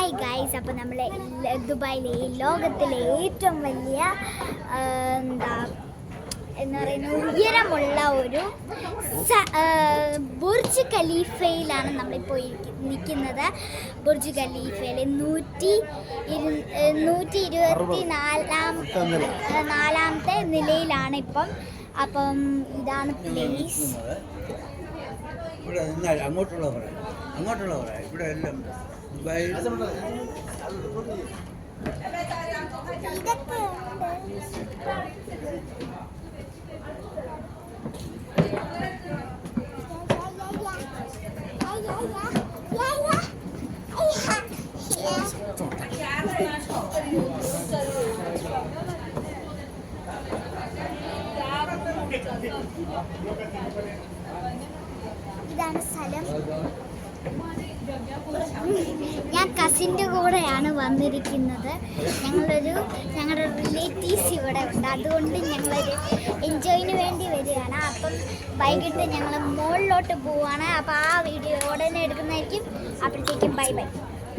Hi guys, അപ്പോൾ നമ്മൾ ദുബായിലെ ലോകത്തിലെ ഏറ്റവും വലിയ എന്താ പറയുന്നത് ഉയരമുള്ള ഒരു ബുർജ് ഖലീഫയിലാണ് നമ്മളിപ്പോൾ നിൽക്കുന്നത്. ബുർജ് ഖലീഫയിൽ 124ാമത്തെ നിലയിലാണ് ഇപ്പം. അപ്പം ഇതാണ് പ്ലേസ്. അങ്ങോട്ടുള്ള ഇവിടെ എല്ലാം ഇതാണ് സ്ഥലം. ഞാൻ കസിൻ്റെ കൂടെയാണ് വന്നിരിക്കുന്നത്. ഞങ്ങളുടെ റിലേറ്റീവ്സ് ഇവിടെ ഉണ്ട്. അതുകൊണ്ട് ഞങ്ങളൊരു എൻജോയിന് വേണ്ടി വരികയാണ്. അപ്പം വൈകിട്ട് ഞങ്ങൾ മുകളിലോട്ട് പോവുകയാണ്. അപ്പോൾ ആ വീഡിയോ ഉടനെ എടുക്കുന്നതായിരിക്കും. അപ്പോഴത്തേക്കും ബൈ ബൈ.